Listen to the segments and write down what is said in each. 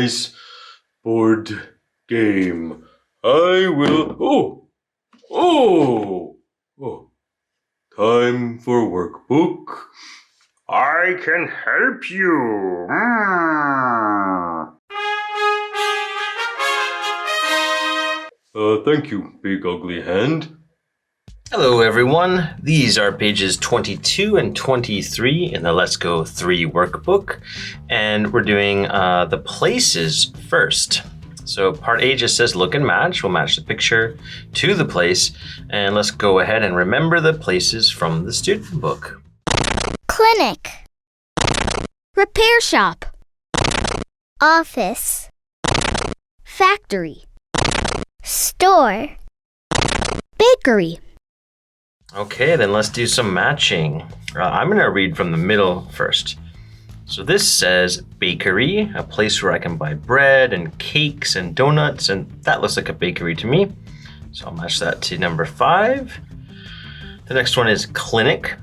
nice board game. I will... Oh! Time for workbook. I can help you. Thank you, big ugly hand. Hello everyone, these are pages 22 and 23 in the Let's Go 3 workbook, and we're doing the places first. So part A just says look and match. We'll match the picture to the place, and let's go ahead and remember the places from the student book. Clinic, repair shop, office, factory, store, bakery. Okay, then let's do some matching. I'm going to read from the middle first. So this says bakery, a place where I can buy bread and cakes and donuts, and that looks like a bakery to me. So I'll match that to number 5. The next one is clinic.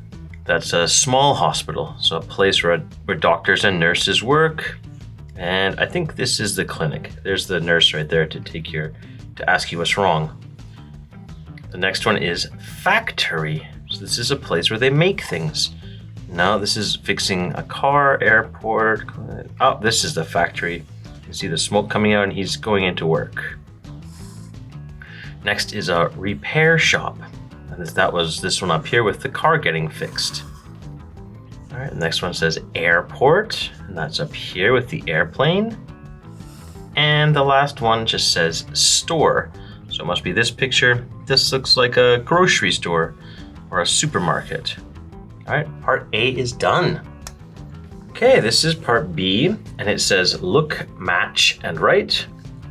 That's a small hospital, so a place where doctors and nurses work. And I think this is the clinic. There's the nurse right there to ask you what's wrong. The next one is factory. So this is a place where they make things. Now this is fixing a car, airport. Oh, this is the factory. You can see the smoke coming out and he's going into work. Next is a repair shop. And that was this one up here with the car getting fixed. All right, the next one says airport, and that's up here with the airplane. And the last one just says store. So it must be this picture. This looks like a grocery store or a supermarket. All right, part A is done. Okay, this is part B, and it says look, match, and write.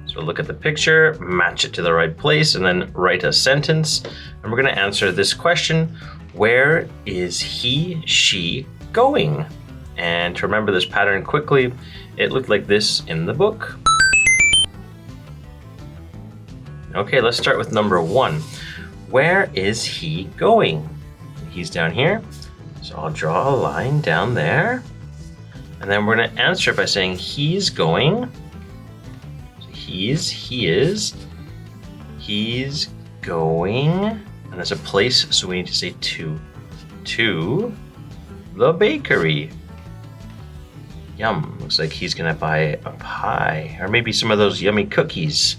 So look at the picture, match it to the right place, and then write a sentence. And we're gonna answer this question, where is he, she going? And to remember this pattern quickly, it looked like this in the book. Okay, let's start with number 1. Where is he going? He's down here. So I'll draw a line down there. And then we're going to answer by saying he's going. So he is going. And there's a place, so we need to say to the bakery. Yum, looks like he's going to buy a pie or maybe some of those yummy cookies.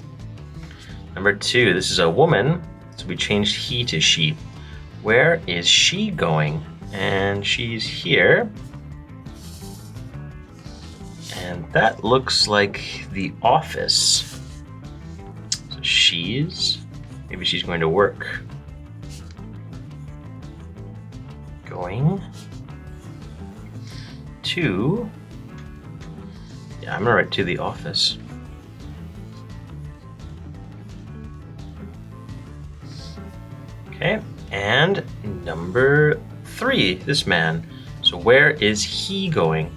Number 2, this is a woman, so we changed he to she. Where is she going? And she's here. And that looks like the office. So maybe she's going to work. Going to, I'm gonna write to the office. Okay, and number 3, this man. So where is he going?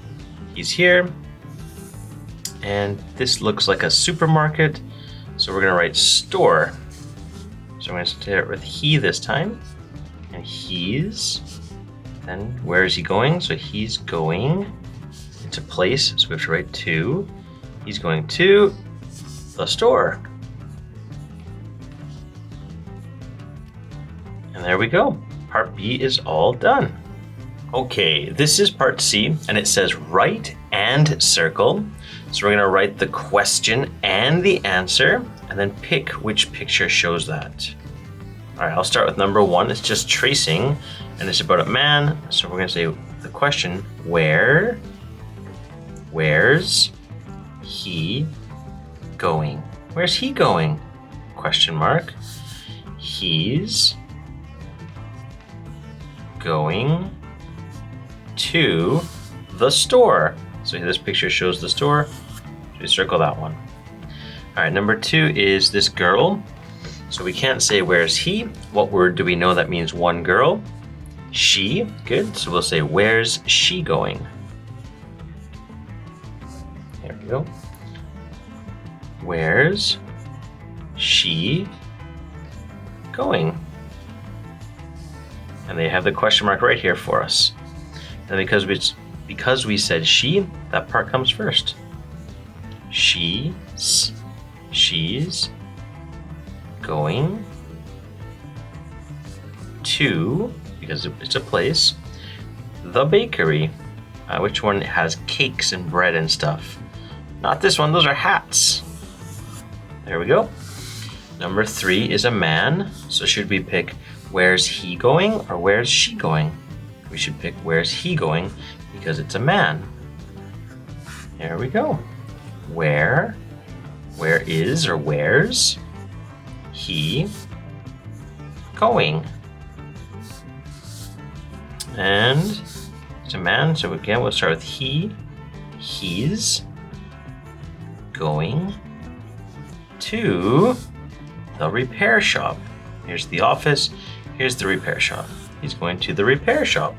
He's here. And this looks like a supermarket. So we're gonna write store. So I'm gonna start with he this time. And he's, then where is he going? So he's going into place. So we have to write to. He's going to the store. And there we go. Part B is all done. Okay, this is part C, and it says write and circle. So we're gonna write the question and the answer, and then pick which picture shows that. All right, I'll start with number 1. It's just tracing, and it's about a man. So we're gonna say the question, where's he going? Where's he going? Question mark. He's going to the store. So this picture shows the store. So we circle that one. All right, number 2 is this girl. So we can't say where's he. What word do we know that means one girl? She, good. So we'll say where's she going? There we go. Where's she going? And they have the question mark right here for us. And because we said she, that part comes first. she's going to, because it's a place, the bakery. Which one has cakes and bread and stuff? Not this one, those are hats. There we go. Number 3 is a man. So should we pick where's he going or where's she going? We should pick where's he going because it's a man. There we go. Where is or where's he going? And it's a man, so again we'll start with he. He's going to the repair shop. Here's the office, here's the repair shop. He's going to the repair shop.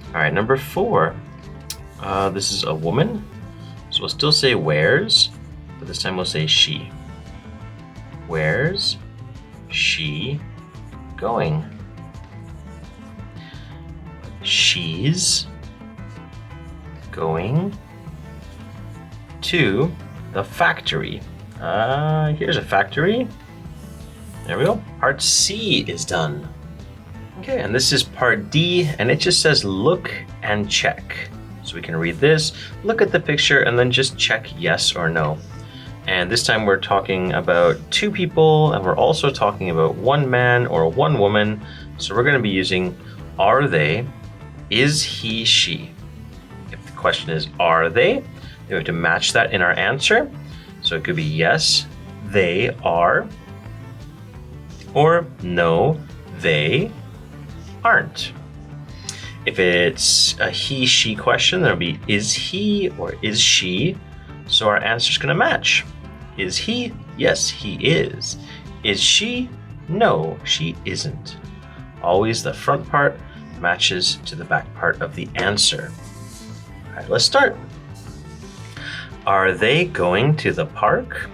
All right, number 4. This is a woman. So we'll still say where's, but this time we'll say she. Where's she going? She's going to the factory. Here's a factory. There we go. Part C is done. Okay, and this is part D, and it just says look and check. So we can read this, look at the picture, and then just check yes or no. And this time we're talking about 2 people, and we're also talking about 1 man or 1 woman. So we're going to be using are they, is he, she. If the question is are they, then we have to match that in our answer. So it could be yes, they are, or no, they aren't. If it's a he, she question, there'll be is he or is she. So our answer is going to match. Is he? Yes, he is. Is she? No, she isn't. Always the front part matches to the back part of the answer. All right, let's start. Are they going to the park?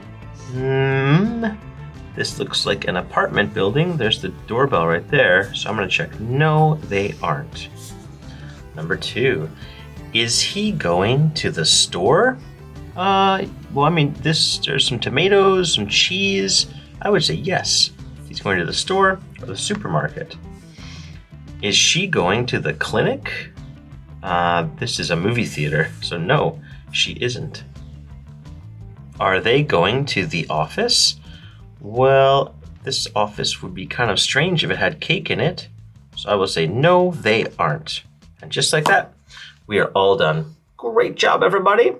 This looks like an apartment building. There's the doorbell right there. So I'm going to check. No, they aren't. Number 2, is he going to the store? Well, I mean, there's some tomatoes, some cheese. I would say yes. He's going to the store or the supermarket. Is she going to the clinic? This is a movie theater, so no, she isn't. Are they going to the office? Well, this office would be kind of strange if it had cake in it. So I will say no, they aren't. And just like that, we are all done. Great job, everybody.